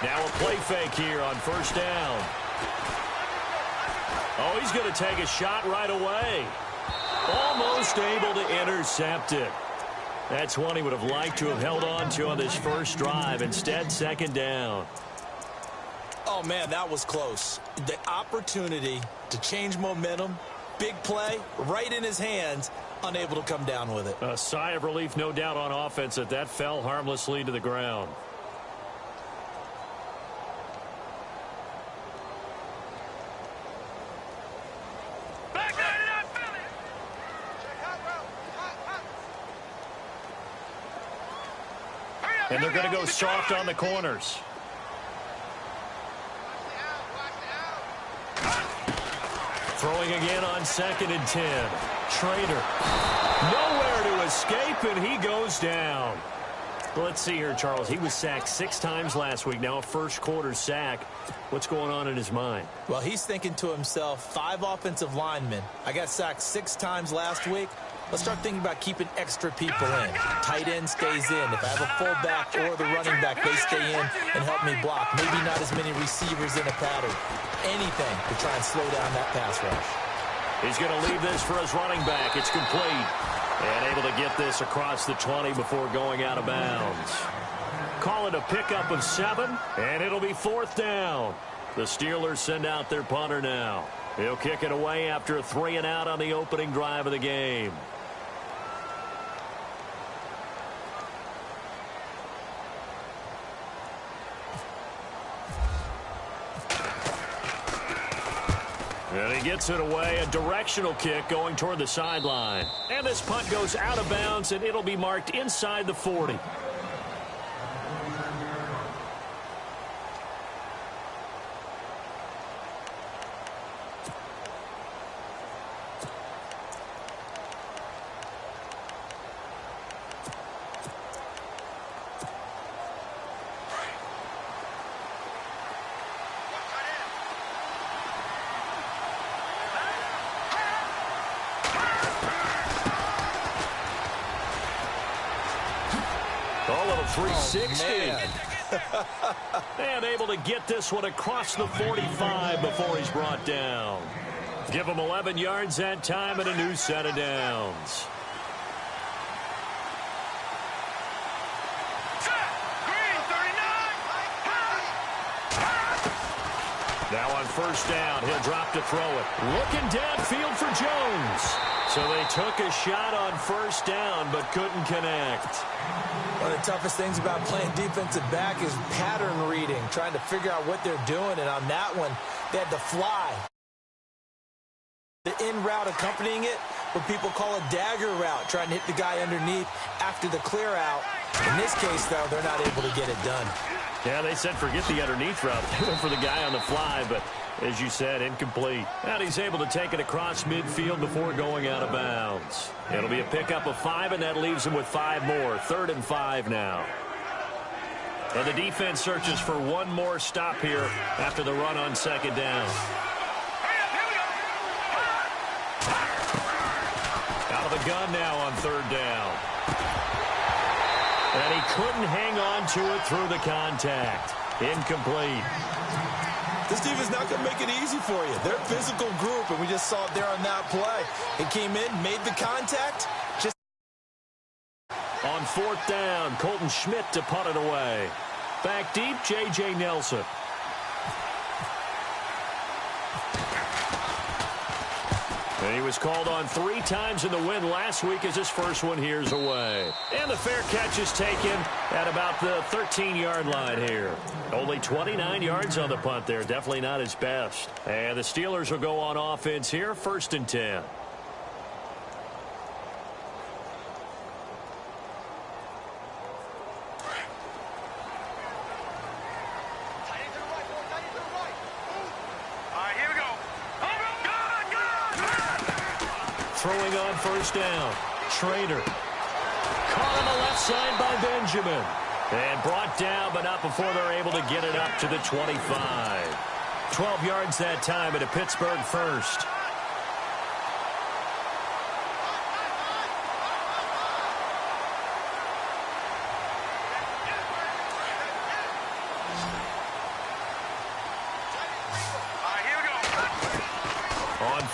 Now a play fake here on first down. Oh, he's going to take a shot right away. Almost able to intercept it. That's one he would have liked to have held on to on this first drive. Instead, second down. Oh, man, that was close. The opportunity to change momentum, big play, right in his hands, unable to come down with it. A sigh of relief, no doubt, on offense that fell harmlessly to the ground. And they're going to go soft on the corners. Throwing again on 2nd and 10. Trader. Nowhere to escape, and he goes down. Let's see here, Charles. He was sacked 6 times last week. Now a first-quarter sack. What's going on in his mind? Well, he's thinking to himself, 5 offensive linemen. I got sacked 6 times last week. Let's start thinking about keeping extra people in. Tight end stays in. If I have a fullback or the running back, they stay in and help me block. Maybe not as many receivers in a pattern. Anything to try and slow down that pass rush. He's going to leave this for his running back. It's complete. And able to get this across the 20 before going out of bounds. Call it a pickup of 7, and it'll be 4th down. The Steelers send out their punter now. He'll kick it away after a 3-and-out on the opening drive of the game. And he gets it away, a directional kick going toward the sideline. And this punt goes out of bounds, and it'll be marked inside the 40. A little 360. And able to get this one across the 45 before he's brought down. Give him 11 yards that time and a new set of downs. Now on first down, he'll drop to throw it. Looking downfield for Jones. So they took a shot on first down, but couldn't connect. One of the toughest things about playing defensive back is pattern reading, trying to figure out what they're doing. And on that one, they had to fly. The in route accompanying it, what people call a dagger route, trying to hit the guy underneath after the clear out. In this case, though, they're not able to get it done. Yeah, they said forget the underneath route. They went for the guy on the fly, but as you said, incomplete. And he's able to take it across midfield before going out of bounds. It'll be a pickup of 5, and that leaves him with 5 more. 3rd and 5 now. And the defense searches for one more stop here after the run on 2nd down. Out of the gun now on 3rd down. And he couldn't hang on to it through the contact. Incomplete. This defense not going to make it easy for you. They're a physical group, and we just saw it there on that play. It came in, made the contact. Just on 4th down, Colton Schmidt to punt it away. Back deep, J.J. Nelson. And he was called on 3 times in the win last week as his first one here's away. And the fair catch is taken at about the 13-yard line here. Only 29 yards on the punt there. Definitely not his best. And the Steelers will go on offense here, 1st and 10. Throwing on first down. Trader. Caught on the left side by Benjamin. And brought down, but not before they're able to get it up to the 25. 12 yards that time at a Pittsburgh first.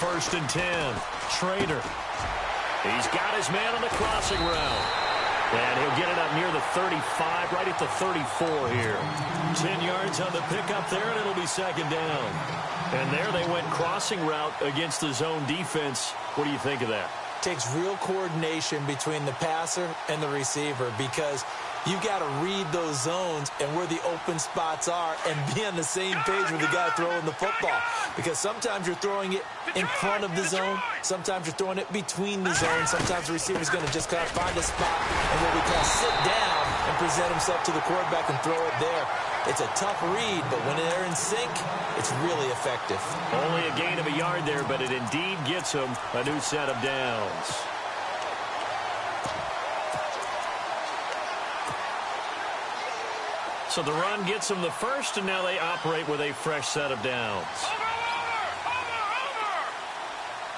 1st and 10. Trader. He's got his man on the crossing route. And he'll get it up near the 35, right at the 34 here. 10 yards on the pickup there, and it'll be 2nd down. And there they went crossing route against the zone defense. What do you think of that? Takes real coordination between the passer and the receiver, because you've got to read those zones and where the open spots are and be on the same page with the guy throwing the football. Because sometimes you're throwing it in front of the zone. Sometimes you're throwing it between the zones. Sometimes the receiver's going to just kind of find a spot and what we call sit down and present himself to the quarterback and throw it there. It's a tough read, but when they're in sync, it's really effective. Only a gain of a yard there, but it indeed gets him a new set of downs. So the run gets them the first, and now they operate with a fresh set of downs. Over!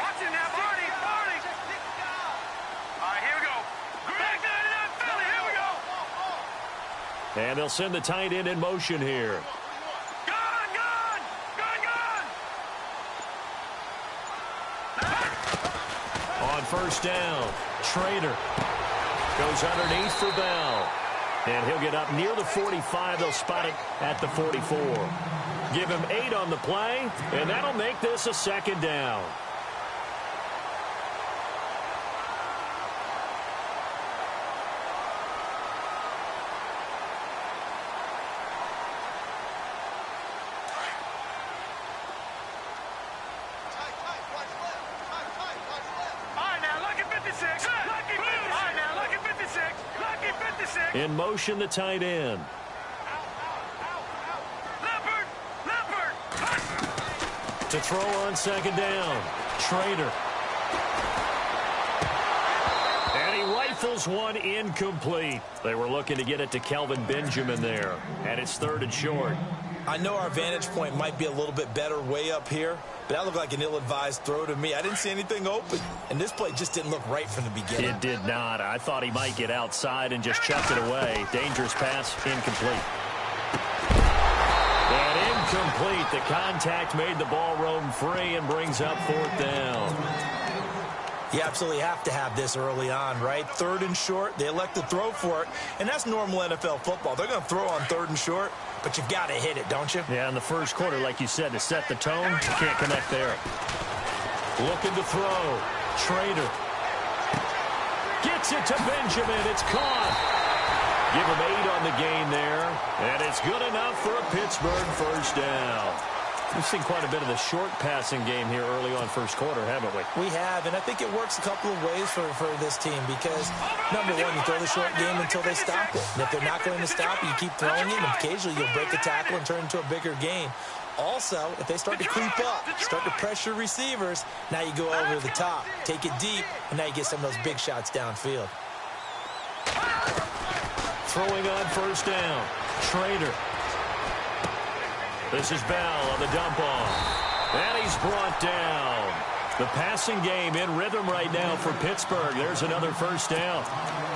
Watch it now, party! All right, here we go. Back down in that belly, here we go. And they'll send the tight end in motion here. Gun! On 1st down, Trader goes underneath for Bell. And he'll get up near the 45. They'll spot it at the 44. Give him 8 on the play, and that'll make this a 2nd down. In motion, the tight end. Leopard! To throw on 2nd down, Trader. And he rifles one incomplete. They were looking to get it to Kelvin Benjamin there. And it's 3rd and short. I know our vantage point might be a little bit better way up here, but that looked like an ill-advised throw to me. I didn't see anything open, and this play just didn't look right from the beginning. It did not. I thought he might get outside and just chucked it away. Dangerous pass, incomplete. And incomplete. The contact made the ball roam free and brings up 4th down. You absolutely have to have this early on, right? 3rd and short, they elect to throw for it, and that's normal NFL football. They're going to throw on 3rd and short, but you've got to hit it, don't you? Yeah, in the first quarter, like you said, to set the tone, you can't connect there. Looking to throw. Trader. Gets it to Benjamin. It's caught. Give him 8 on the gain there, and it's good enough for a Pittsburgh 1st down. We've seen quite a bit of the short passing game here early on 1st quarter, haven't we? We have, and I think it works a couple of ways for this team because, number one, you throw the short game until they stop it. And if they're not going to stop it, you keep throwing it, and occasionally you'll break a tackle and turn into a bigger gain. Also, if they start to creep up, start to pressure receivers, now you go over the top, take it deep, and now you get some of those big shots downfield. Throwing on 1st down. Trader. This is Bell on the dump off. And he's brought down. The passing game in rhythm right now for Pittsburgh. There's another 1st down.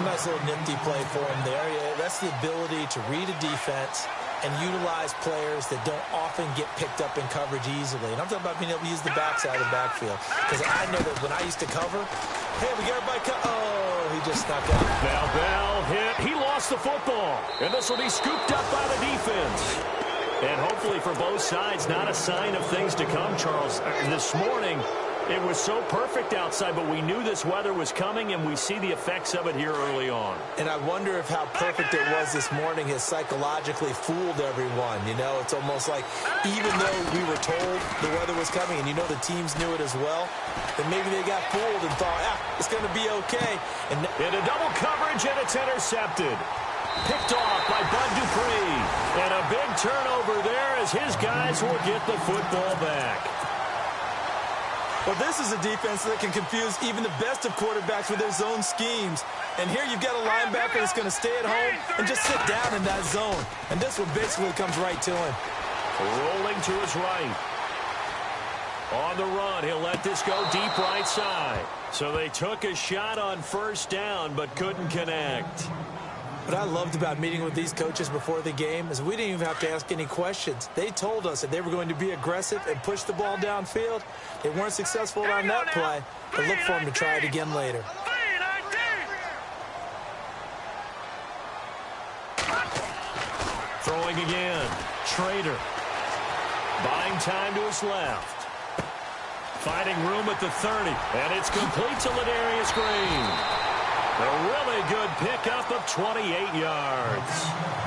Nice little nifty play for him there. Yeah, that's the ability to read a defense and utilize players that don't often get picked up in coverage easily. And I'm talking about being able to use the backside of the backfield. Because I know that when I used to cover, hey, we got everybody oh, he just snuck out. Now Bell hit. He lost the football. And this will be scooped up by the defense. And hopefully for both sides, not a sign of things to come, Charles. This morning, it was so perfect outside, but we knew this weather was coming, and we see the effects of it here early on. And I wonder if how perfect it was this morning has psychologically fooled everyone. You know, it's almost like even though we were told the weather was coming, and you know the teams knew it as well, then maybe they got fooled and thought, it's going to be okay. And in a double coverage, and it's intercepted. Picked off by Bud Dupree. And a big turnover there as his guys will get the football back. Well, this is a defense that can confuse even the best of quarterbacks with their zone schemes. And here you've got a linebacker that's going to stay at home and just sit down in that zone. And this one basically comes right to him. Rolling to his right. On the run, he'll let this go deep right side. So they took a shot on 1st down but couldn't connect. What I loved about meeting with these coaches before the game is we didn't even have to ask any questions. They told us that they were going to be aggressive and push the ball downfield. They weren't successful on that play, but look for them to try it again later. Throwing again. Trader. Buying time to his left. Finding room at the 30. And it's complete to Ladarius Green. A really good pickup of 28 yards.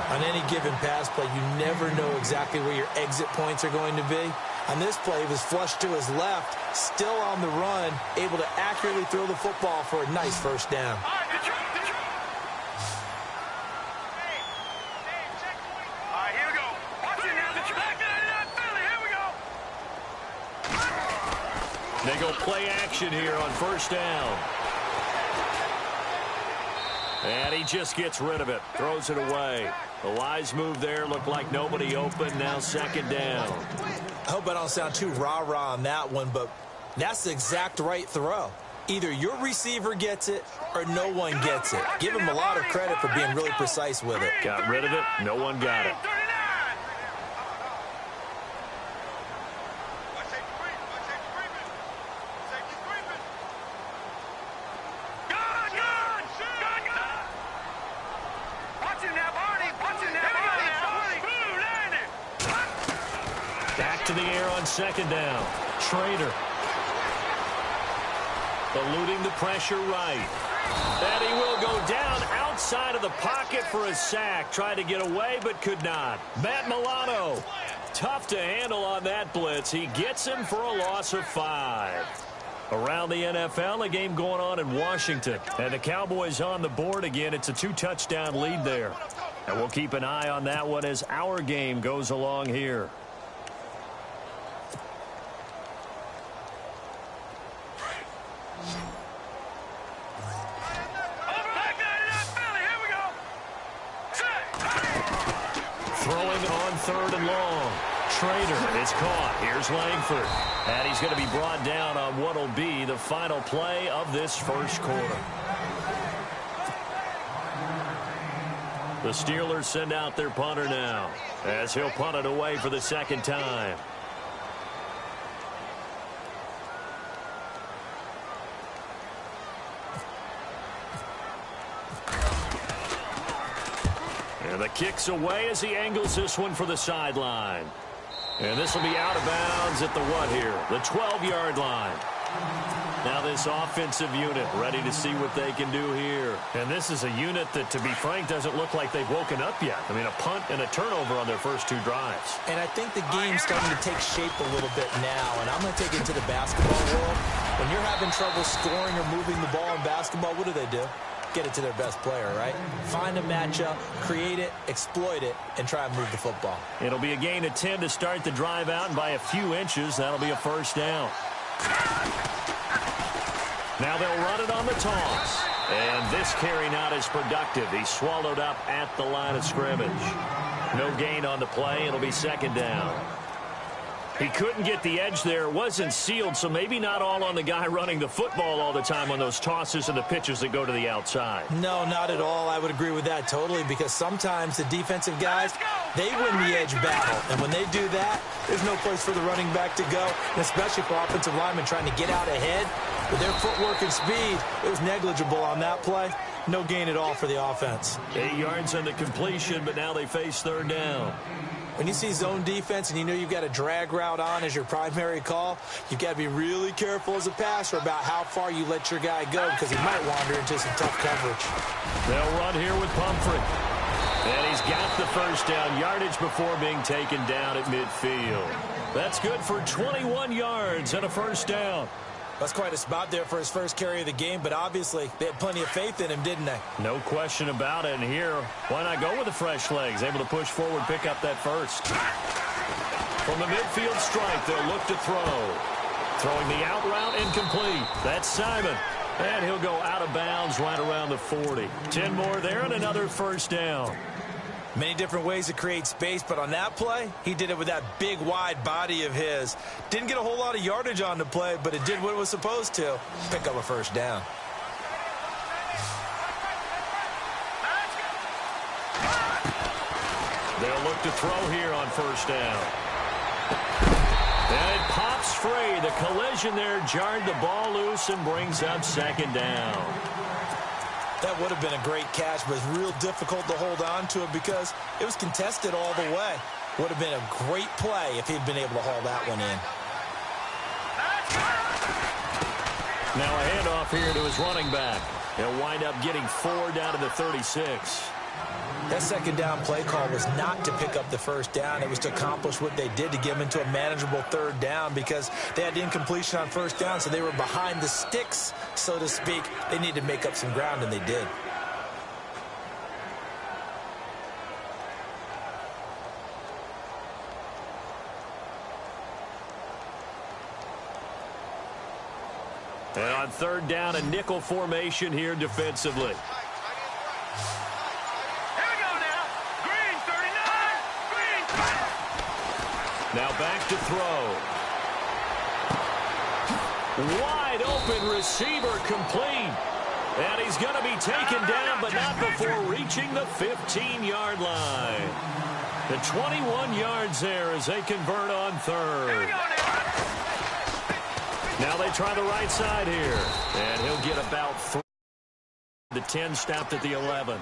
On any given pass play, you never know exactly where your exit points are going to be. On this play, he was flushed to his left, still on the run, able to accurately throw the football for a nice first down. They go play action here on first down. And he just gets rid of it. Throws it away. The wise move there. Looked like nobody open. Now second down. I hope I don't sound too rah-rah on that one, but that's the exact right throw. Either your receiver gets it or no one gets it. Give him a lot of credit for being really precise with it. Got rid of it. No one got it. Back to the air on second down. Trader. Eluding the pressure right. And he will go down outside of the pocket for a sack. Tried to get away but could not. Matt Milano. Tough to handle on that blitz. He gets him for a loss of 5. Around the NFL, a game going on in Washington. And the Cowboys on the board again. It's a 2-touchdown lead there. And we'll keep an eye on that one as our game goes along here. Throwing on third and long. Trader is caught. Here's Langford. And he's going to be brought down on what will be the final play of this first quarter. The Steelers send out their punter now as he'll punt it away for the second time. And the kick's away as he angles this one for the sideline. And this will be out of bounds at the what here? The 12-yard line. Now this offensive unit ready to see what they can do here. And this is a unit that, to be frank, doesn't look like they've woken up yet. I mean, a punt and a turnover on their first 2 drives. And I think the game's starting to take shape a little bit now. And I'm going to take it to the basketball world. When you're having trouble scoring or moving the ball in basketball, what do? Get it to their best player, right? Find a matchup, create it, exploit it, and try and move the football. It'll be a gain of 10 to start the drive out, and by a few inches, that'll be a first down. Now they'll run it on the toss. And this carry not as productive. He's swallowed up at the line of scrimmage. No gain on the play. It'll be second down. He couldn't get the edge there. It wasn't sealed, so maybe not all on the guy running the football all the time on those tosses and the pitches that go to the outside. No, not at all. I would agree with that totally, because sometimes the defensive guys, they win the edge battle. And when they do that, there's no place for the running back to go, and especially for offensive linemen trying to get out ahead. With their footwork and speed, it was negligible on that play. No gain at all for the offense. 8 yards on the completion, but now they face third down. When you see zone defense and you know you've got a drag route on as your primary call, you've got to be really careful as a passer about how far you let your guy go, because he might wander into some tough coverage. They'll run here with Pumphrey. And he's got the first down yardage before being taken down at midfield. That's good for 21 yards and a first down. That's quite a spot there for his first carry of the game, but obviously they had plenty of faith in him, didn't they? No question about it. And here, why not go with the fresh legs? Able to push forward, pick up that first. From the midfield stripe, they'll look to throw. Throwing the out route incomplete. That's Simon. And he'll go out of bounds right around the 40. 10 more there and another first down. Many different ways to create space, but on that play, he did it with that big, wide body of his. Didn't get a whole lot of yardage on the play, but it did what it was supposed to. Pick up a first down. They'll look to throw here on first down. And it pops free. The collision there jarred the ball loose and brings up second down. That would have been a great catch, but it's real difficult to hold on to it because it was contested all the way. Would have been a great play if he'd been able to haul that one in. Now a handoff here to his running back. He'll wind up getting 4 down to the 36. That second down play call was not to pick up the first down. It was to accomplish what they did to get them into a manageable third down because they had incompletion on first down, so they were behind the sticks, so to speak. They needed to make up some ground, and they did. And on third down, a nickel formation here defensively. Now back to throw. Wide open receiver complete. And he's going to be taken down, but not before reaching the 15-yard line. The 21 yards there as they convert on third. Now they try the right side here. And he'll get about 3. The 10 stopped at the 11.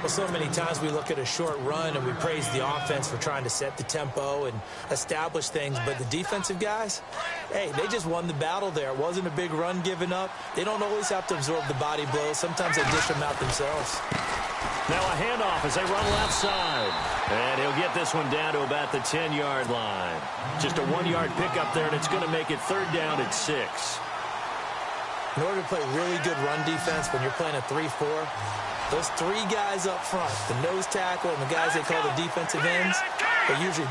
Well, so many times we look at a short run and we praise the offense for trying to set the tempo and establish things, but the defensive guys, hey, they just won the battle there. It wasn't a big run given up. They don't always have to absorb the body blows. Sometimes they dish them out themselves. Now a handoff as they run left side. And he'll get this one down to about the 10-yard line. Just a 1-yard pickup there, and it's going to make it third down at 6. In order to play really good run defense when you're playing a 3-4, those 3 guys up front, the nose tackle and the guys they call the defensive ends, are usually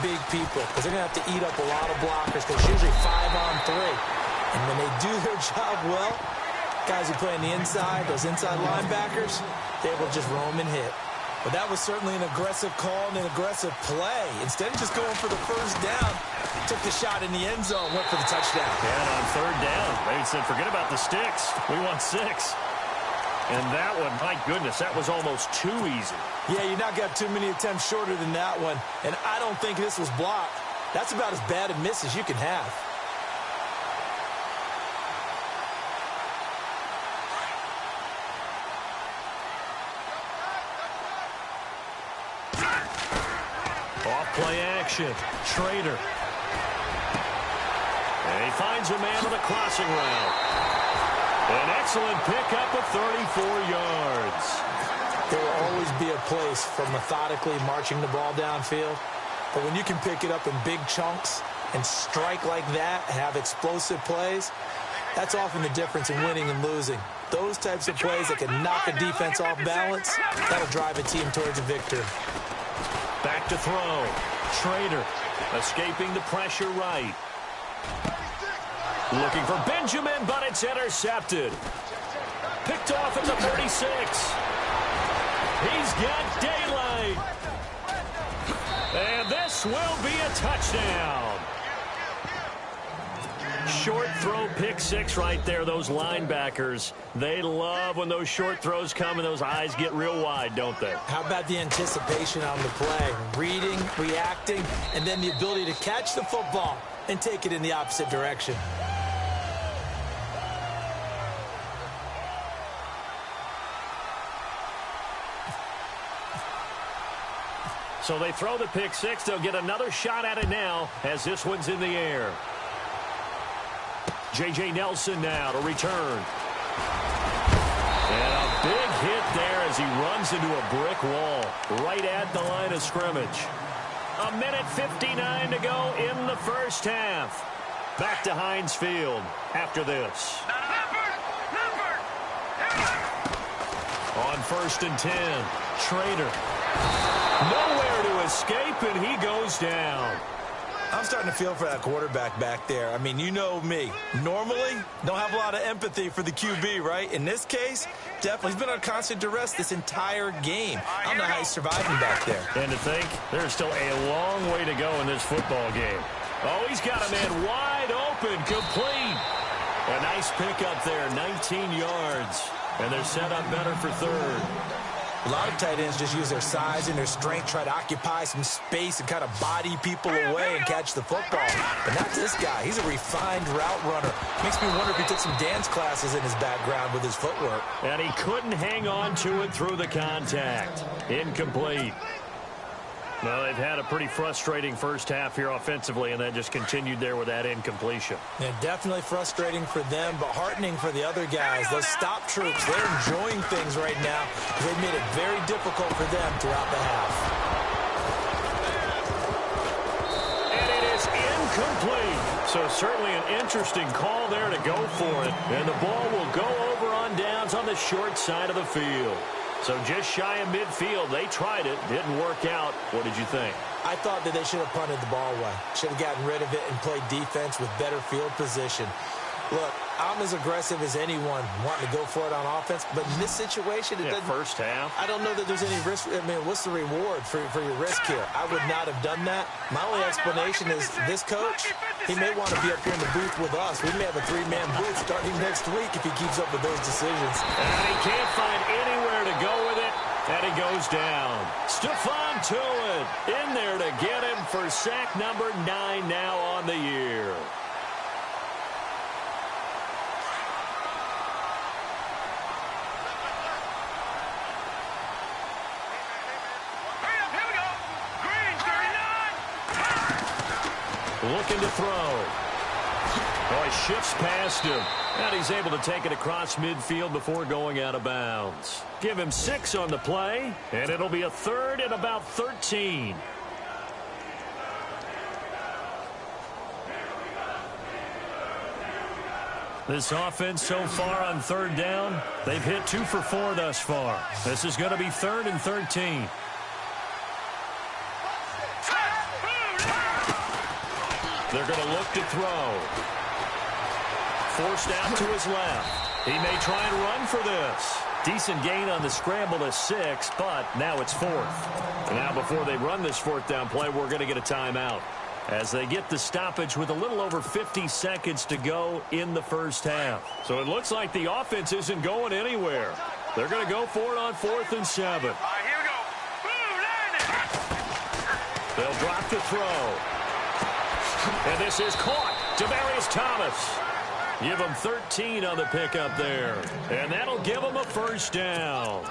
big people because they're going to have to eat up a lot of blockers because it's usually 5-on-3. And when they do their job well, guys who play on the inside, those inside linebackers, they will just roam and hit. But that was certainly an aggressive call and an aggressive play. Instead of just going for the first down, took the shot in the end zone, went for the touchdown. And on third down, they said, forget about the sticks. We want 6. And that one, my goodness, that was almost too easy. Yeah, you're not got too many attempts shorter than that one. And I don't think this was blocked. That's about as bad a miss as you can have. Off-play action. Schrader. And he finds a man on the crossing route. An excellent pickup of 34 yards. There will always be a place for methodically marching the ball downfield. But when you can pick it up in big chunks and strike like that, have explosive plays, that's often the difference in winning and losing. Those types of plays that can knock a defense off balance, that'll drive a team towards a victory. Back to throw. Schrader escaping the pressure right. Looking for Benjamin, but it's intercepted. Picked off at the 36. He's got daylight. And this will be a touchdown. Short throw, pick 6 right there. Those linebackers, they love when those short throws come and those eyes get real wide, don't they? How about the anticipation on the play? Reading, reacting, and then the ability to catch the football and take it in the opposite direction. So they throw the pick 6. They'll get another shot at it now as this one's in the air. J.J. Nelson now to return. And a big hit there as he runs into a brick wall right at the line of scrimmage. 1:59 to go in the first half. Back to Heinz Field after this. On 1st and 10, Schrader. Nowhere to escape, and he goes down. I'm starting to feel for that quarterback back there. I mean, you know me. Normally, don't have a lot of empathy for the QB, right? In this case, definitely. He's been on constant duress this entire game. I don't know how he's surviving back there. And to think, there's still a long way to go in this football game. Oh, he's got a man wide open, complete. A nice pickup there, 19 yards. And they're set up better for third. A lot of tight ends just use their size and their strength, try to occupy some space and kind of body people away and catch the football. But not this guy. He's a refined route runner. Makes me wonder if he took some dance classes in his background with his footwork. And he couldn't hang on to it through the contact. Incomplete. Well, they've had a pretty frustrating first half here offensively, and then just continued there with that incompletion. Yeah, definitely frustrating for them, but heartening for the other guys. Those stop troops, they're enjoying things right now because they've made it very difficult for them throughout the half. And it is incomplete. So certainly an interesting call there to go for it. And the ball will go over on downs on the short side of the field. So just shy of midfield. They tried it. Didn't work out. What did you think? I thought that they should have punted the ball away. Should have gotten rid of it and played defense with better field position. Look, I'm as aggressive as anyone wanting to go for it on offense, but in this situation, it doesn't. First half. I don't know that there's any risk. I mean, what's the reward for your risk here? I would not have done that. My only explanation is this coach, he may want to be up here in the booth with us. We may have a three-man booth starting next week if he keeps up with those decisions. And he can't find anywhere to go with it, and he goes down. Stephon Tuitt in there to get him for sack number 9 now on the year. Looking to throw. Oh, he shifts past him. And he's able to take it across midfield before going out of bounds. Give him 6 on the play, and it'll be a third and about 13. This offense so far on third down, they've hit 2 for 4 thus far. This is going to be 3rd and 13. They're going to look to throw. Forced out to his left. He may try and run for this. Decent gain on the scramble is 6, but now it's 4th. And now before they run this 4th down play, we're going to get a timeout as they get the stoppage with a little over 50 seconds to go in the first half. So it looks like the offense isn't going anywhere. They're going to go for it on 4th and 7. All right, here we go. Boom, They'll drop the throw. And this is caught. Demaryius Thomas. Give him 13 on the pickup there. And that'll give him a first down.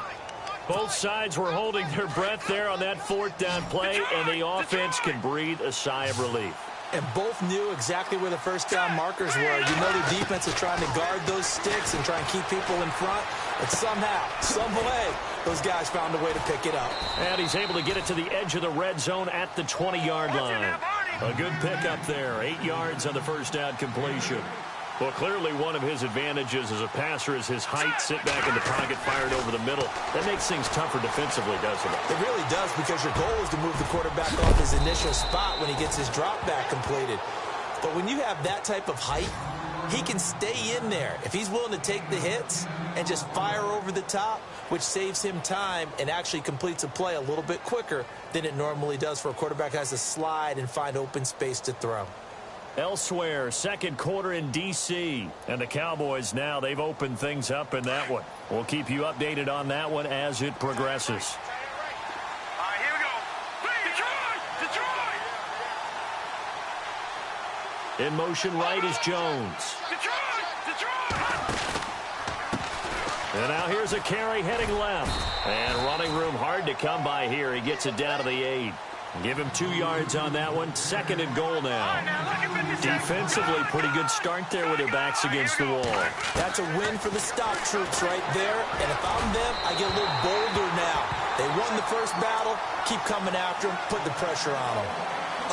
Both sides were holding their breath there on that 4th down play, and the offense can breathe a sigh of relief. And both knew exactly where the first down markers were. You know the defense is trying to guard those sticks and try and keep people in front. But somehow, some way, those guys found a way to pick it up. And he's able to get it to the edge of the red zone at the 20-yard line. A good pickup there. 8 yards on the first down completion. Well, clearly one of his advantages as a passer is his height. Sit back in the pocket, fired over the middle. That makes things tougher defensively, doesn't it? It really does, because your goal is to move the quarterback off his initial spot when he gets his drop back completed. But when you have that type of height, he can stay in there if he's willing to take the hits and just fire over the top, which saves him time and actually completes a play a little bit quicker than it normally does for a quarterback who has to slide and find open space to throw. Elsewhere, second quarter in D.C. And the Cowboys now, they've opened things up in that one. We'll keep you updated on that one as it progresses. All right, here we go. Detroit! In motion right is Jones. Detroit! And now here's a carry heading left. And running room hard to come by here. He gets it down to the 8. Give him 2 yards on that one. 2nd and goal now. Defensively, pretty good start there with their backs against the wall. That's a win for the stop troops right there. And if I'm them, I get a little bolder now. They won the first battle. Keep coming after them. Put the pressure on them.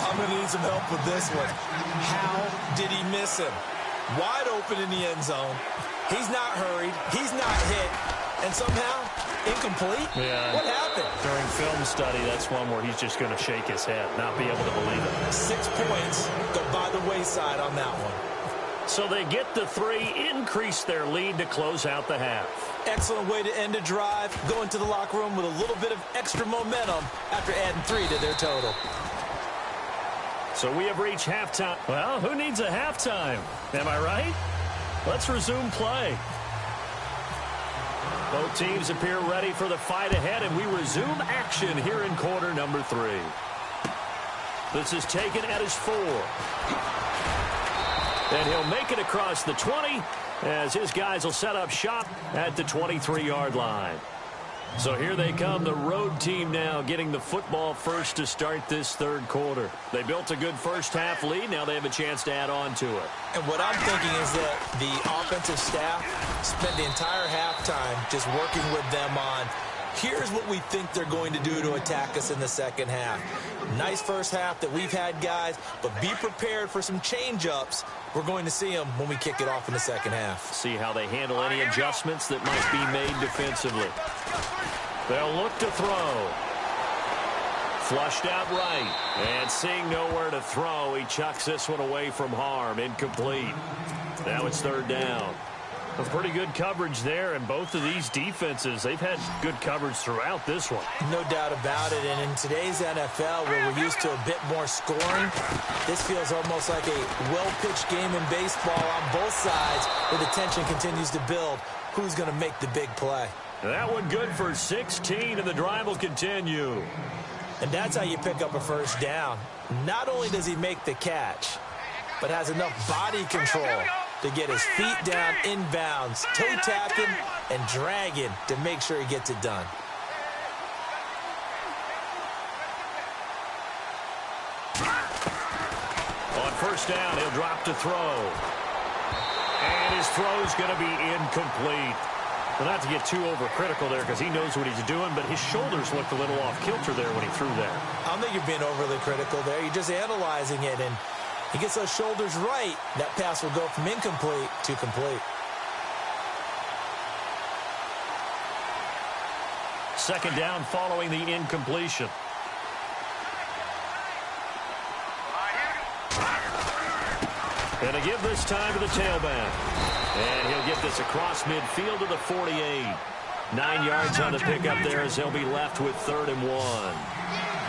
I'm going to need some help with this one. How did he miss him? Wide open in the end zone. He's not hurried. He's not hit. And somehow, incomplete? Yeah. What happened? During film study, that's one where he's just going to shake his head, not be able to believe it. 6 points go by the wayside on that one. So they get the 3, increase their lead to close out the half. Excellent way to end a drive. Go into the locker room with a little bit of extra momentum after adding 3 to their total. So we have reached halftime. Well, who needs a halftime? Am I right? Let's resume play. Both teams appear ready for the fight ahead, and we resume action here in quarter number 3. This is taken at his 4. And he'll make it across the 20 as his guys will set up shop at the 23-yard line. So here they come, the road team now getting the football first to start this third quarter. They built a good first-half lead. Now they have a chance to add on to it. And what I'm thinking is that the offensive staff spent the entire halftime just working with them on, here's what we think they're going to do to attack us in the second half. Nice first half that we've had, guys, but be prepared for some change-ups. We're going to see them when we kick it off in the second half. See how they handle any adjustments that might be made defensively. They'll look to throw. Flushed out right. And seeing nowhere to throw, he chucks this one away from harm. Incomplete. Now it's third down. A pretty good coverage there, and both of these defenses, they've had good coverage throughout this one. No doubt about it, and in today's NFL, where we're used to a bit more scoring, this feels almost like a well-pitched game in baseball on both sides, where the tension continues to build. Who's going to make the big play? That one good for 16, and the drive will continue. And that's how you pick up a first down. Not only does he make the catch, but has enough body control to get his feet down inbounds, toe tapping and dragging to make sure he gets it done. On first down, he'll drop to throw. And his throw's going to be incomplete. Well, not to get too overcritical there because he knows what he's doing, but his shoulders looked a little off kilter there when he threw that. I don't think you're being overly critical there. You're just analyzing it, and he gets those shoulders right, that pass will go from incomplete to complete. Second down following the incompletion. And to give this time to the tailback. And he'll get this across midfield to the 48. 9 yards on the pickup there as they'll be left with 3rd and 1.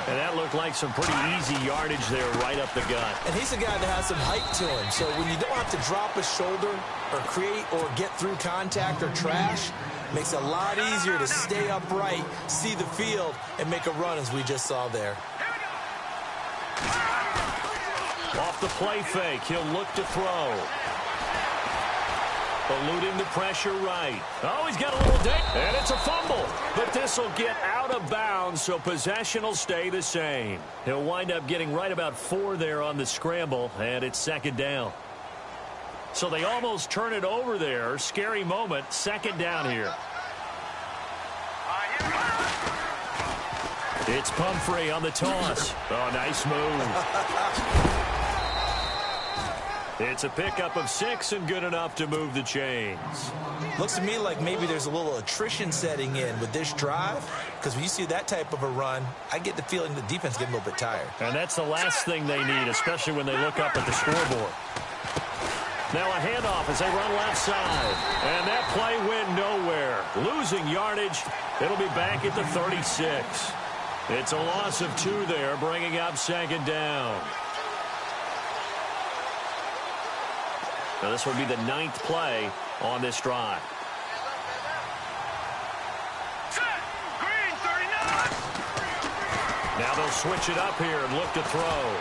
And that looked like some pretty easy yardage there right up the gut. And he's a guy that has some height to him. So when you don't have to drop a shoulder or create or get through contact or trash, makes it a lot easier to stay upright, see the field, and make a run as we just saw there. Off the play fake, he'll look to throw. Eluding the pressure right. Oh, he's got a little dink. And it's a fumble. But this will get out of bounds, so possession will stay the same. He'll wind up getting right about 4 there on the scramble, and it's second down. So they almost turn it over there. Scary moment. Second down here. It's Pumphrey on the toss. Oh, nice move. It's a pickup of 6 and good enough to move the chains. Looks to me like maybe there's a little attrition setting in with this drive, because when you see that type of a run, I get the feeling the defense getting a little bit tired. And that's the last thing they need, especially when they look up at the scoreboard. Now a handoff as they run left side. And that play went nowhere. Losing yardage. It'll be back at the 36. It's a loss of 2 there, bringing up second down. Now this will be the 9th play on this drive. Now they'll switch it up here and look to throw.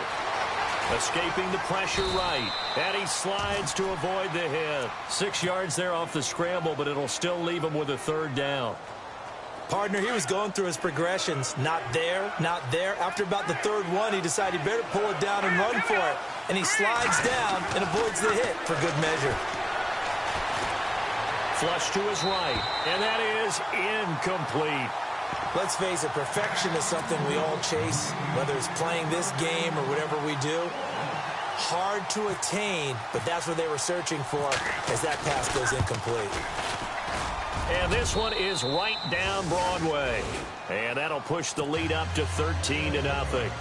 Escaping the pressure right. And he slides to avoid the hit. 6 yards there off the scramble, but it'll still leave him with a 3rd down. Partner, he was going through his progressions. Not there, not there. After about the 3rd one, he decided he better pull it down and run for it. And he slides down and avoids the hit for good measure. Flush to his right. And that is incomplete. Let's face it, perfection is something we all chase, whether it's playing this game or whatever we do. Hard to attain, but that's what they were searching for as that pass goes incomplete. And this one is right down Broadway. And that'll push the lead up to 13-0.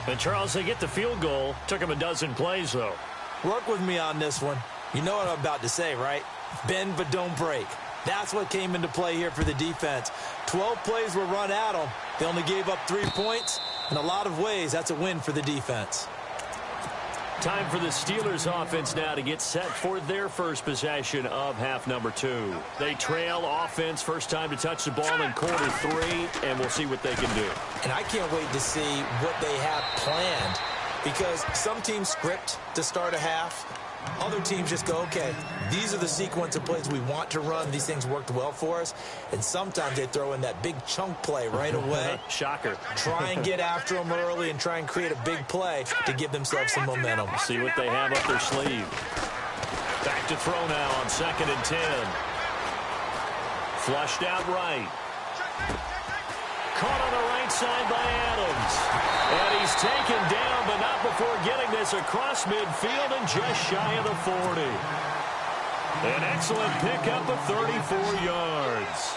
And, Charles, they get the field goal. Took him a dozen plays, though. Work with me on this one. You know what I'm about to say, right? Bend but don't break. That's what came into play here for the defense. 12 plays were run at them. They only gave up 3 points. In a lot of ways, that's a win for the defense. Time for the Steelers offense now to get set for their first possession of half number 2. They trail offense, first time to touch the ball in quarter 3, and we'll see what they can do. And I can't wait to see what they have planned, because some teams script to start a half. Other teams just go, okay, these are the sequence of plays we want to run. These things worked well for us. And sometimes they throw in that big chunk play right away. Shocker. Try and get after them early and try and create a big play to give themselves some momentum. See what they have up their sleeve. Back to throw now on 2nd and 10. Flushed out right. Caught on the right side by Adams. And he's taken down, but not before getting this across midfield and just shy of the 40. An excellent pickup of 34 yards.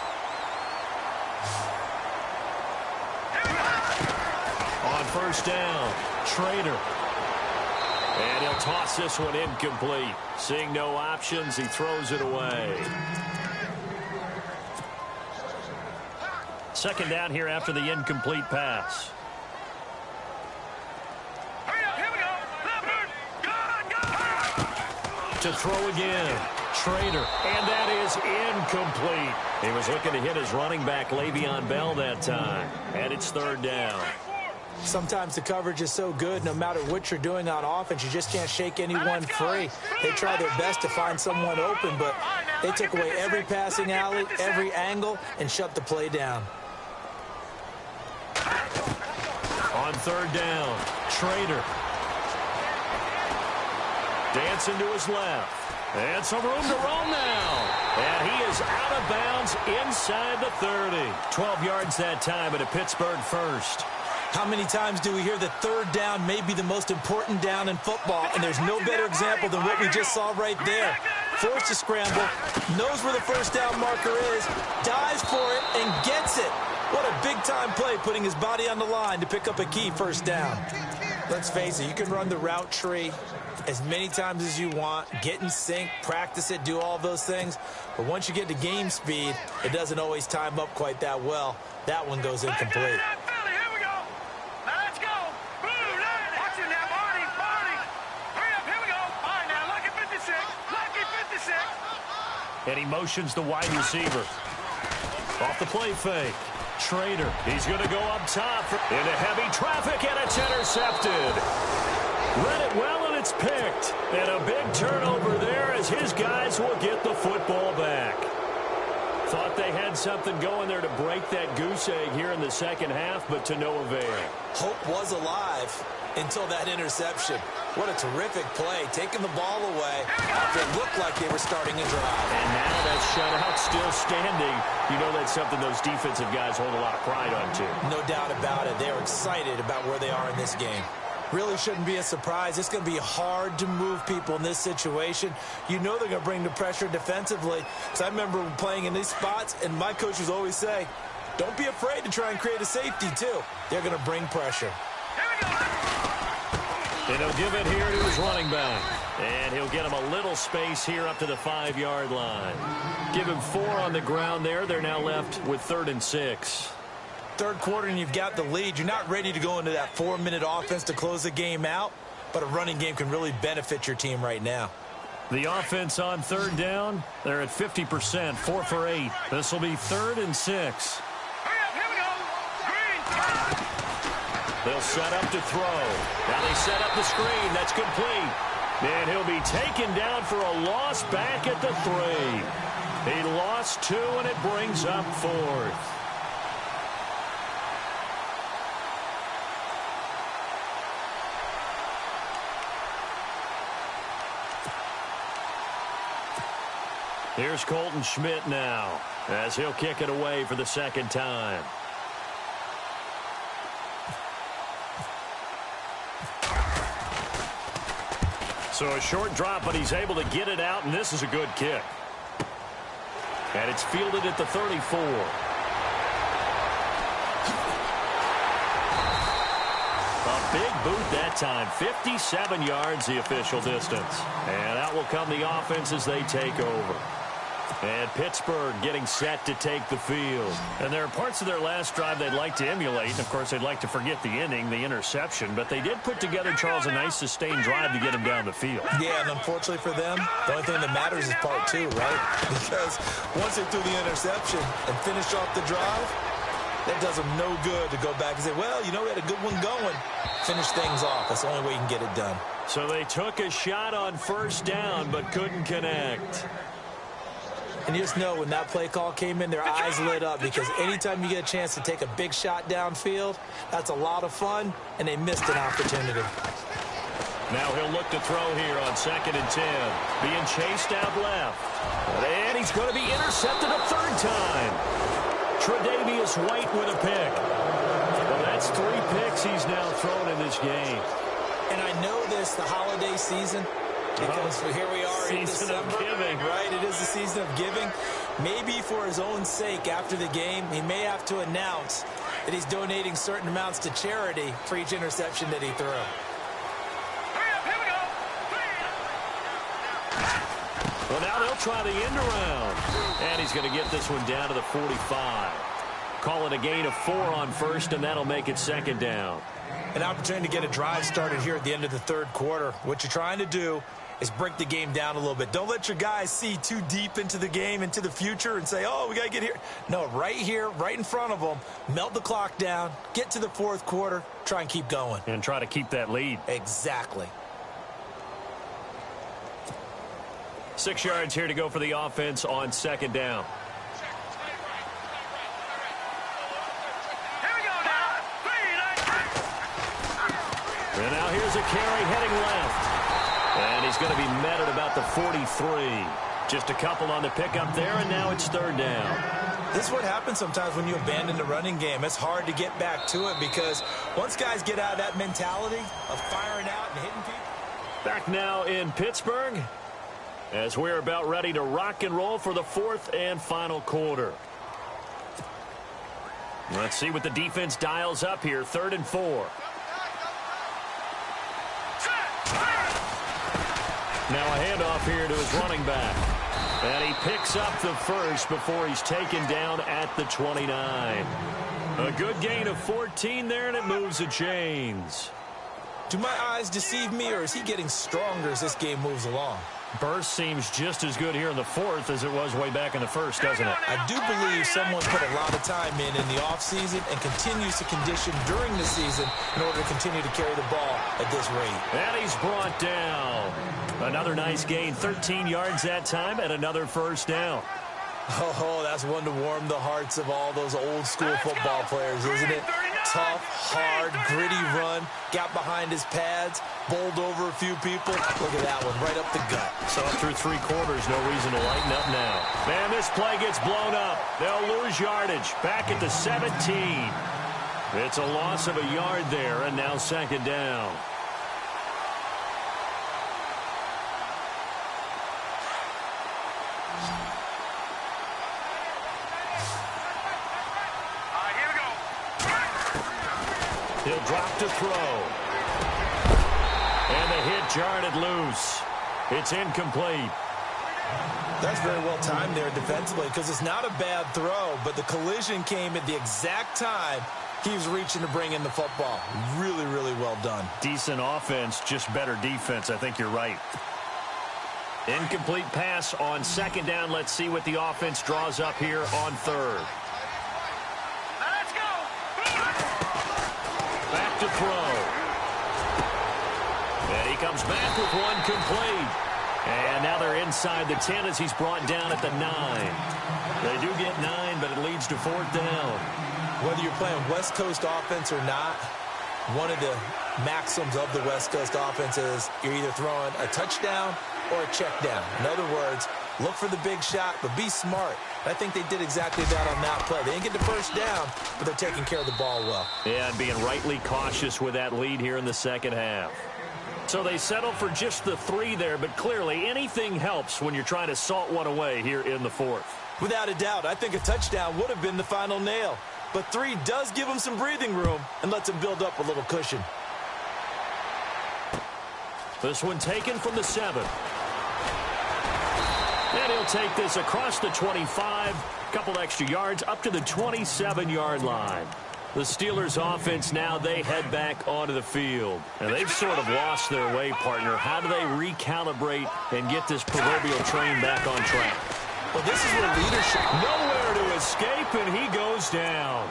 On first down, Trader. And he'll toss this one incomplete. Seeing no options, he throws it away. Second down here after the incomplete pass. Here we go. To throw again. Trader. And that is incomplete. He was looking to hit his running back, Le'Veon Bell, that time. And it's 3rd down. Sometimes the coverage is so good, no matter what you're doing on offense, you just can't shake anyone free. They try their best to find someone open, but they took away every passing alley, every angle, and shut the play down. On 3rd down, Trader. Dancing to his left. And some room to roam now. And he is out of bounds inside the 30. 12 yards that time, and a Pittsburgh first. How many times do we hear that 3rd down may be the most important down in football, and there's no better example than what we just saw right there. Forced to scramble, knows where the first down marker is, dives for it, and gets it. What a big-time play, putting his body on the line to pick up a key first down. Let's face it, you can run the route tree as many times as you want, get in sync, practice it, do all those things. But once you get to game speed, it doesn't always time up quite that well. That one goes incomplete. And he motions the wide receiver. Off the play fake. Trader. He's going to go up top into heavy traffic, and it's intercepted. Read it well, and it's picked. And a big turnover there as his guys will get the football back. Thought they had something going there to break that goose egg here in the second half, but to no avail. Hope was alive until that interception. What a terrific play, taking the ball away after it looked like they were starting a drive. And now that shutout still standing. You know that's something those defensive guys hold a lot of pride on, too. No doubt about it. They're excited about where they are in this game. Really shouldn't be a surprise. It's going to be hard to move people in this situation. You know they're going to bring the pressure defensively. Because I remember playing in these spots, and my coaches always say, don't be afraid to try and create a safety, too. They're going to bring pressure. And he'll give it here to his running back. And he'll get him a little space here up to the 5-yard line. Give him 4 on the ground there. They're now left with 3rd and 6. Third quarter and you've got the lead. You're not ready to go into that 4-minute offense to close the game out, but a running game can really benefit your team right now. The offense on 3rd down, they're at 50%, 4 for 8. This will be 3rd and 6. They'll set up to throw. Now they set up the screen. That's complete. And he'll be taken down for a loss back at the 3. He lost 2, and it brings up 4th. Here's Colton Schmidt now as he'll kick it away for the second time. So a short drop, but he's able to get it out, and this is a good kick. And it's fielded at the 34. A big boot that time. 57 yards, the official distance. And out will come the offense as they take over. And Pittsburgh getting set to take the field. And there are parts of their last drive they'd like to emulate. And, of course, they'd like to forget the inning, the interception. But they did put together, Charles, a nice sustained drive to get him down the field. Yeah, and unfortunately for them, the only thing that matters is part two, right? Because once they threw the interception and finished off the drive, that does them no good to go back and say, well, you know, we had a good one going. Finish things off. That's the only way you can get it done. So they took a shot on first down but couldn't connect. And you just know when that play call came in, their eyes lit up because anytime you get a chance to take a big shot downfield, that's a lot of fun, and they missed an opportunity. Now he'll look to throw here on 2nd and 10. Being chased out left. And he's going to be intercepted a third time. Tre'Davious White with a pick. Well, that's 3 picks he's now thrown in this game. And I know this, the holiday season, because here we are in December. Season of giving. Right, it is the season of giving. Maybe for his own sake after the game, he may have to announce that he's donating certain amounts to charity for each interception that he threw. Here we go. Well, now they'll try the end around. And he's going to get this one down to the 45. Call it a gain of 4 on first, and that'll make it 2nd down. An opportunity to get a drive started here at the end of the third quarter. What you're trying to do is break the game down a little bit. Don't let your guys see too deep into the game, into the future, and say, oh, we got to get here. No, right here, right in front of them, melt the clock down, get to the fourth quarter, try and keep going. And try to keep that lead. Exactly. 6 yards here to go for the offense on 2nd down. And now here's a carry heading left. And he's going to be met at about the 43. Just a couple on the pickup there, and now it's 3rd down. This is what happens sometimes when you abandon the running game. It's hard to get back to it because once guys get out of that mentality of firing out and hitting people. Back now in Pittsburgh as we're about ready to rock and roll for the 4th and final quarter. Let's see what the defense dials up here. 3rd and 4. Now a handoff here to his running back. And he picks up the first before he's taken down at the 29. A good gain of 14 there, and it moves the chains. Do my eyes deceive me, or is he getting stronger as this game moves along? Burst seems just as good here in the 4th as it was way back in the 1st, doesn't it? I do believe someone put a lot of time in the offseason and continues to condition during the season in order to continue to carry the ball at this rate. And he's brought down. Another nice gain, 13 yards that time, and another 1st down. Oh, that's one to warm the hearts of all those old school football players, isn't it? Tough, hard, gritty run, got behind his pads, bowled over a few people. Look at that one, right up the gut. So up through 3 quarters, no reason to lighten up now. Man, this play gets blown up. They'll lose yardage. Back at the 17. It's a loss of a yard there, and now 2nd down. He'll drop to throw. And the hit jarred loose. It's incomplete. That's very well timed there defensively because it's not a bad throw, but the collision came at the exact time he was reaching to bring in the football. Really, really well done. Decent offense, just better defense. I think you're right. Incomplete pass on 2nd down. Let's see what the offense draws up here on 3rd. Let's go. Back to throw. And he comes back with one complete. And now they're inside the 10 as he's brought down at the 9. They do get 9, but it leads to 4th down. Whether you're playing West Coast offense or not, one of the maxims of the West Coast offense is you're either throwing a touchdown or a check down. In other words, look for the big shot, but be smart. I think they did exactly that on that play. They didn't get the first down, but they're taking care of the ball well. Yeah, and being rightly cautious with that lead here in the 2nd half. So they settle for just the 3 there, but clearly anything helps when you're trying to salt one away here in the 4th. Without a doubt, I think a touchdown would have been the final nail. But 3 does give them some breathing room and lets them build up a little cushion. This one taken from the 7. And he'll take this across the 25, a couple extra yards, up to the 27-yard line. The Steelers offense now, they head back onto the field. And they've sort of lost their way, partner. How do they recalibrate and get this proverbial train back on track? Well, this is where leadership... Nowhere to escape, and he goes down.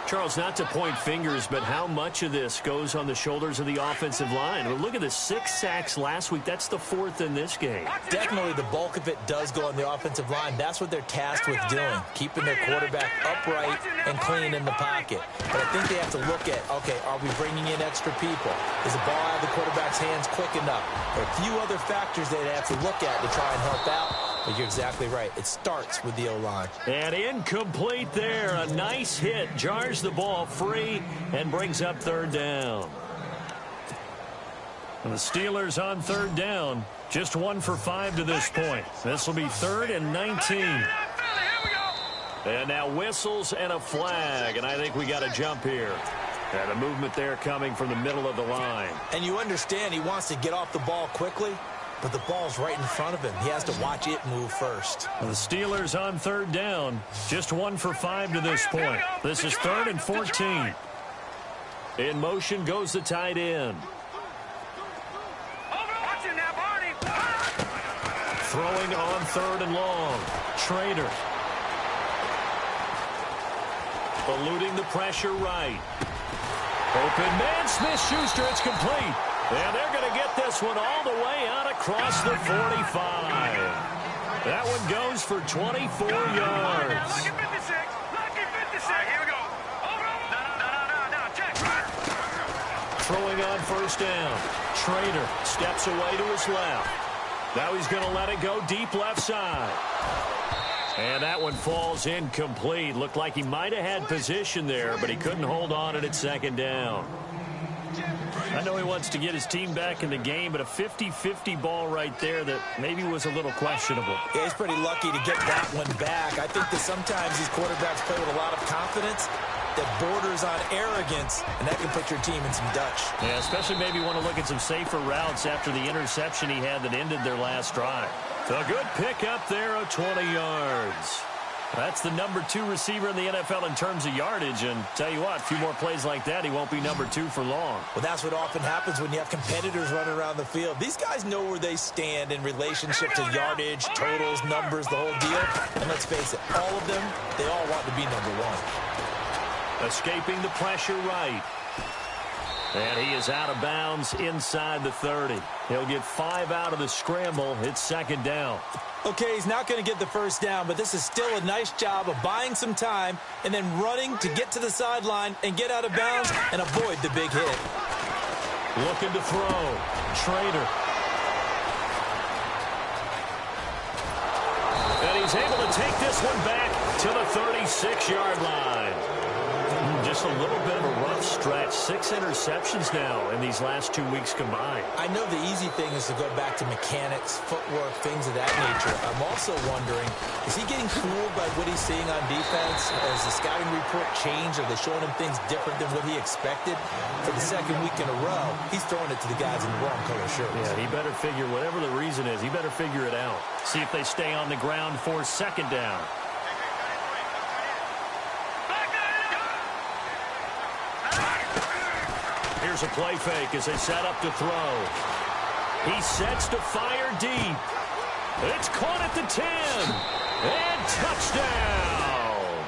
Charles, not to point fingers, but how much of this goes on the shoulders of the offensive line? Well, look at the 6 sacks last week. That's the 4th in this game. Definitely the bulk of it does go on the offensive line. That's what they're tasked with doing, keeping their quarterback upright and clean in the pocket. But I think they have to look at, okay, are we bringing in extra people? Is the ball out of the quarterback's hands quick enough? There are a few other factors they'd have to look at to try and help out. But you're exactly right. It starts with the O-line. And incomplete there. A nice hit. Jars the ball free and brings up 3rd down. And the Steelers on 3rd down. Just 1 for 5 to this point. This will be 3rd and 19. And now whistles and a flag. And I think we got a jump here. And a movement there coming from the middle of the line. And you understand he wants to get off the ball quickly. But the ball's right in front of him. He has to watch it move first. And the Steelers on 3rd down. Just 1 for 5 to this point. This is 3rd and 14. In motion goes the tight end. Throwing on 3rd and long. Trader. Eluding the pressure right. Open man, Smith-Schuster, it's complete. And they're going to get this one all the way out across the 45. That one goes for 24 yards. Lucky 56. Lucky 56. Here we go. No. Check. Throwing on 1st down. Trader steps away to his left. Now he's going to let it go deep left side. And that one falls incomplete. Looked like he might have had position there, but he couldn't hold on it at 2nd down. I know he wants to get his team back in the game, but a 50-50 ball right there that maybe was a little questionable. Yeah, he's pretty lucky to get that one back. I think that sometimes these quarterbacks play with a lot of confidence that borders on arrogance, and that can put your team in some Dutch. Yeah, especially maybe want to look at some safer routes after the interception he had that ended their last drive. So a good pick up there of 20 yards. That's the number 2 receiver in the NFL in terms of yardage, and tell you what, a few more plays like that, he won't be number 2 for long. Well, that's what often happens when you have competitors running around the field. These guys know where they stand in relationship to yardage, totals, numbers, the whole deal. And let's face it, all of them, they all want to be number 1. Escaping the pressure right. And he is out of bounds inside the 30. He'll get 5 out of the scramble. It's 2nd down. Okay, he's not going to get the 1st down, but this is still a nice job of buying some time and then running to get to the sideline and get out of bounds and avoid the big hit. Looking to throw. Trader. And he's able to take this one back to the 36-yard line. Just a little bit of a rough stretch. 6 interceptions now in these last 2 weeks combined. I know the easy thing is to go back to mechanics, footwork, things of that nature. I'm also wondering, is he getting fooled by what he's seeing on defense? Has the scouting report changed? Are they showing him things different than what he expected? For the 2nd week in a row, he's throwing it to the guys in the wrong color shirts. Yeah, he better figure, whatever the reason is, he better figure it out. See if they stay on the ground for 2nd down. Here's a play fake as they set up to throw. He sets to fire deep. It's caught at the 10. And touchdown.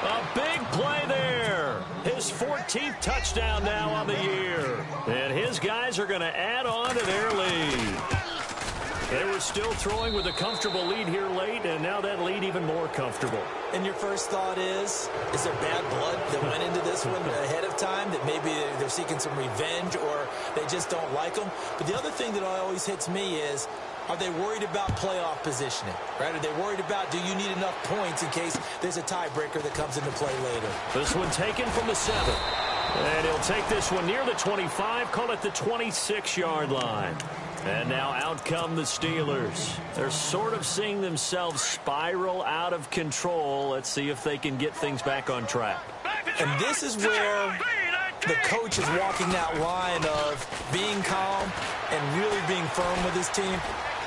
A big play there. His 14th touchdown now on the year. And his guys are going to add on to their lead. They were still throwing with a comfortable lead here late, and now that lead even more comfortable. And your first thought is there bad blood that went into this one ahead of time, that maybe they're seeking some revenge or they just don't like them? But the other thing that always hits me is, are they worried about playoff positioning, right? Are they worried about, do you need enough points in case there's a tiebreaker that comes into play later? This one taken from the 7. And he'll take this one near the 25, call it the 26-yard line. And now out come the Steelers. They're sort of seeing themselves spiral out of control. Let's see if they can get things back on track. And this is where the coach is walking that line of being calm and really being firm with his team.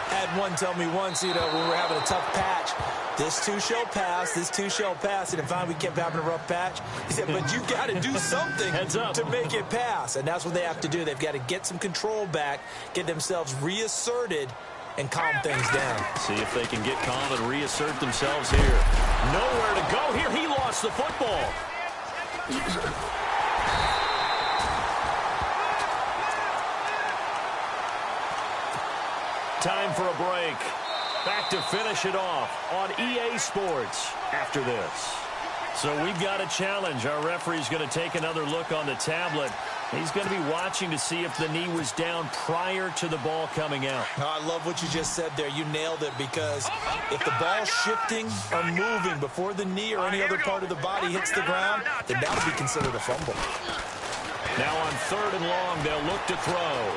I had one tell me once, when we were having a tough patch, this too shall pass, this too shall pass. And finally we kept having a rough patch. He said, but you got to do something to make it pass. And that's what they have to do. They've got to get some control back, get themselves reasserted, and calm things down. See if they can get calm and reassert themselves here. Nowhere to go here. He lost the football. Time for a break. Back to finish it off on EA Sports after this. So we've got a challenge. Our referee's going to take another look on the tablet. He's going to be watching to see if the knee was down prior to the ball coming out. I love what you just said there. You nailed it, because if the ball's shifting or moving before the knee or any other part of the body hits the ground, then that would be considered a fumble. Now on 3rd and long, they'll look to throw.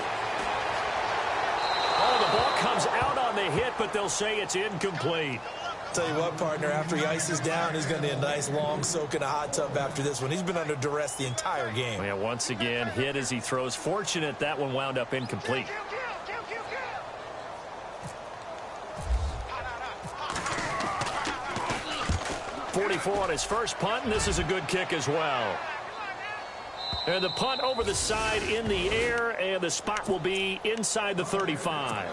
Oh, the ball comes out on the hit, but they'll say it's incomplete. Tell you what, partner, after he ices down, he's going to need a nice long soak in a hot tub after this one. He's been under duress the entire game. Yeah, once again, hit as he throws. Fortunate that one wound up incomplete. .44 on his first punt, and this is a good kick as well. And the punt over the side in the air, and the spot will be inside the 35.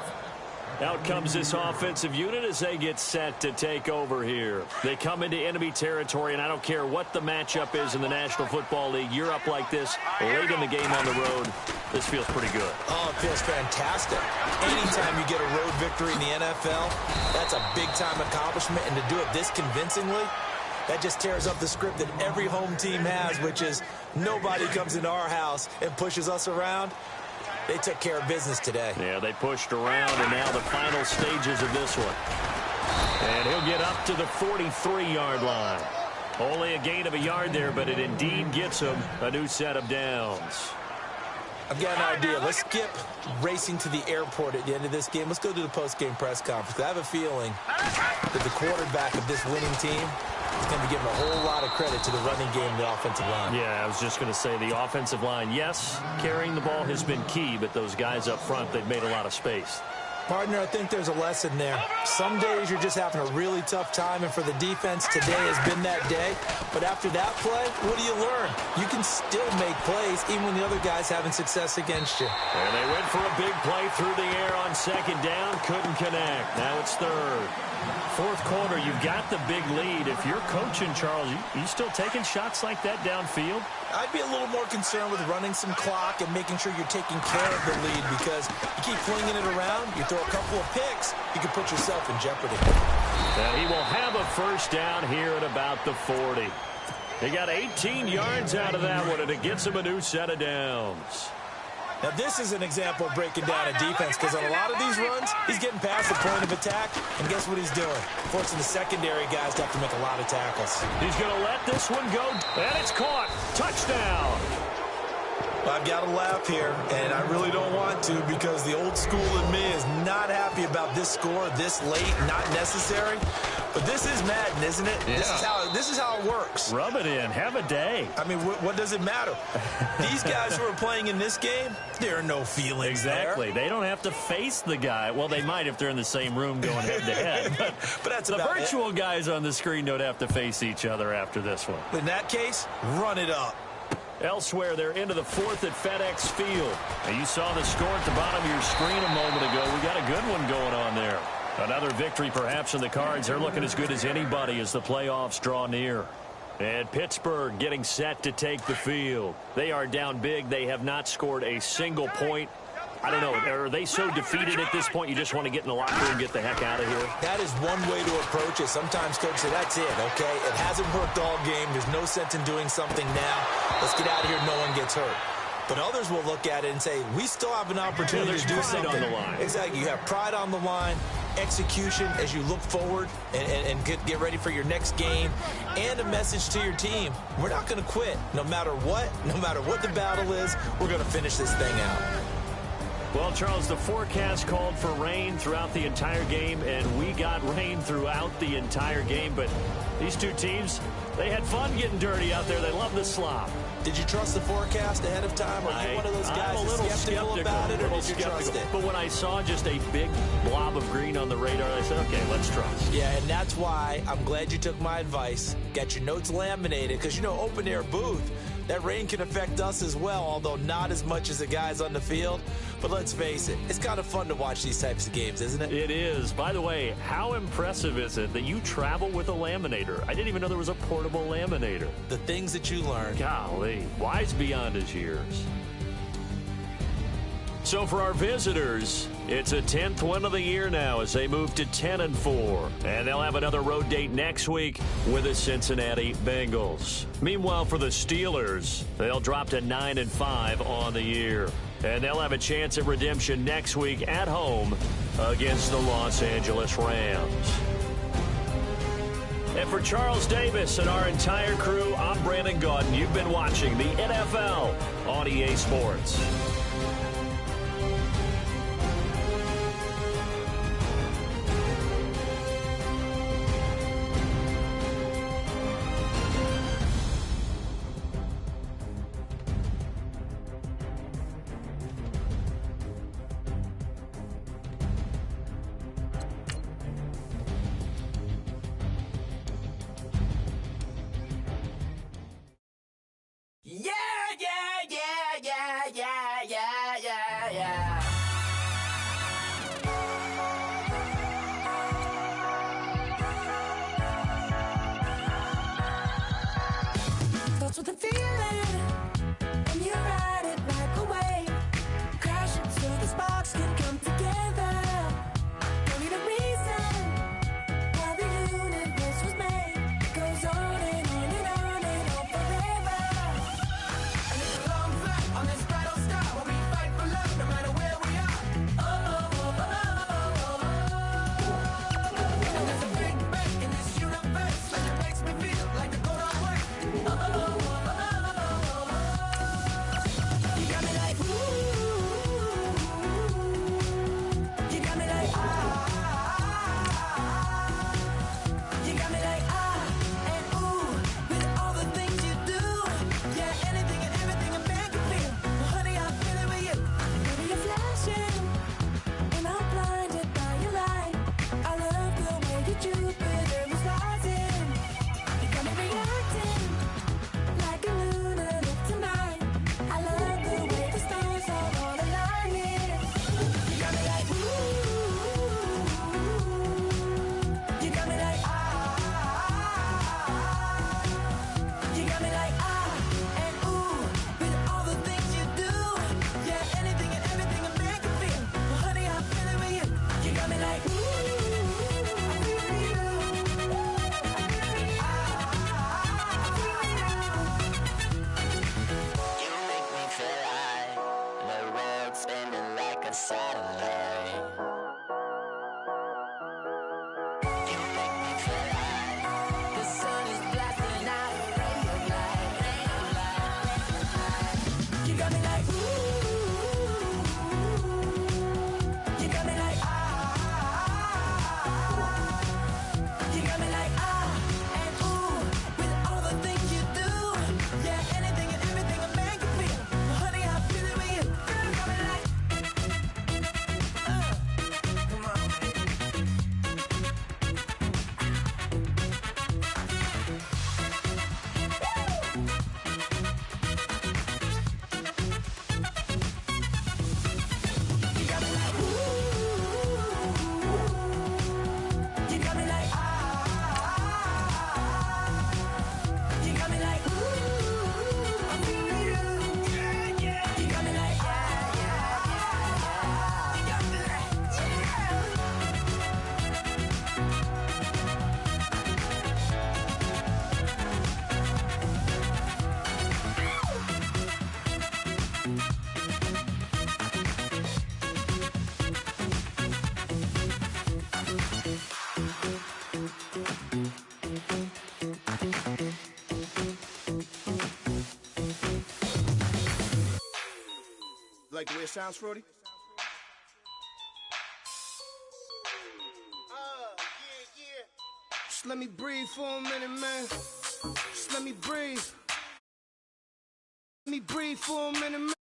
Out comes this offensive unit as they get set to take over here. They come into enemy territory, and I don't care what the matchup is in the National Football League. You're up like this late in the game on the road. This feels pretty good. Oh, it feels fantastic. Anytime you get a road victory in the NFL, that's a big-time accomplishment, and to do it this convincingly, that just tears up the script that every home team has, which is nobody comes into our house and pushes us around. They took care of business today. Yeah, they pushed around, and now the final stages of this one. And he'll get up to the 43-yard line. Only a gain of a yard there, but it indeed gets him a new set of downs. I've got an idea. Let's skip racing to the airport at the end of this game. Let's go to the post-game press conference. I have a feeling that the quarterback of this winning team is going to be giving a whole lot of credit to the running game and the offensive line. Yeah, I was just going to say the offensive line, yes, carrying the ball has been key, but those guys up front, they've made a lot of space. Partner, I think there's a lesson there. Some days you're just having a really tough time, and for the defense, today has been that day. But after that play, what do you learn? You can still make plays even when the other guy's having success against you. And they went for a big play through the air on 2nd down. Couldn't connect. Now it's 3rd. 4th quarter, you've got the big lead. If you're coaching, Charles, you still taking shots like that downfield? I'd be a little more concerned with running some clock and making sure you're taking care of the lead, because you keep flinging it around, you throw a couple of picks, you can put yourself in jeopardy. And he will have a 1st down here at about the 40. He got 18 yards out of that one, and it gets him a new set of downs. Now, this is an example of breaking down a defense, because on a lot of these runs, he's getting past the point of attack, and guess what he's doing? Forcing the secondary guys to have to make a lot of tackles. He's going to let this one go, and it's caught. Touchdown. I've got to laugh here, and I really don't want to, because the old school in me is not happy about this score this late, not necessary. But this is Madden, isn't it? Yeah. This is how it works. Rub it in. Have a day. I mean, what does it matter? These guys who are playing in this game, there are no feelings exactly. there. They don't have to face the guy. Well, they might if they're in the same room going head-to-head. But that's the virtual guys on the screen don't have to face each other after this one. In that case, run it up. Elsewhere, they're into the 4th at FedEx Field. Now, you saw the score at the bottom of your screen a moment ago. We got a good one going on there. Another victory perhaps in the cards. They're looking as good as anybody as the playoffs draw near. And Pittsburgh getting set to take the field. They are down big. They have not scored a single point. I don't know. Are they so defeated at this point you just want to get in the locker room and get the heck out of here? That is one way to approach it. Sometimes coaches say, that's it, okay? It hasn't worked all game. There's no sense in doing something now. Let's get out of here. No one gets hurt. But others will look at it and say, we still have an opportunity to do something. On the line. Exactly. You have pride on the line, execution as you look forward and get ready for your next game, and a message to your team. We're not going to quit. No matter what the battle is, we're going to finish this thing out. Well, Charles, the forecast called for rain throughout the entire game, and we got rain throughout the entire game. But these two teams, they had fun getting dirty out there. They love the slop. Did you trust the forecast ahead of time? Or are you one of those guys I'm a that's little skeptical about it, or did you trust it? But when I saw just a big blob of green on the radar, I said, okay, let's trust. Yeah, and that's why I'm glad you took my advice. Got your notes laminated, because, you know, open-air booth, that rain can affect us as well, although not as much as the guys on the field. But let's face it, it's kind of fun to watch these types of games, isn't it? It is. By the way, how impressive is it that you travel with a laminator? I didn't even know there was a portable laminator. The things that you learn. Golly, wise beyond his years. So for our visitors, it's a 10th win of the year now as they move to 10-4. And they'll have another road date next week with the Cincinnati Bengals. Meanwhile, for the Steelers, they'll drop to 9-5 on the year. And they'll have a chance at redemption next week at home against the Los Angeles Rams. And for Charles Davis and our entire crew, I'm Brandon Gaudin. You've been watching the NFL on EA Sports. Starts with a feeling, and you ride it like a wave. Crash it so the sparks can come together. Don't need a reason why the universe was made. It goes on and on and on and on forever. And it's a long flight on this battle star where we fight for love no matter where we are. Oh, oh, oh, oh, oh. And there's a big bang in this universe, and it makes me feel like the go don't work. Oh, oh. Like the way it sounds, Frody? Yeah. Just let me breathe for a minute, man. Just let me breathe. me breathe for a minute.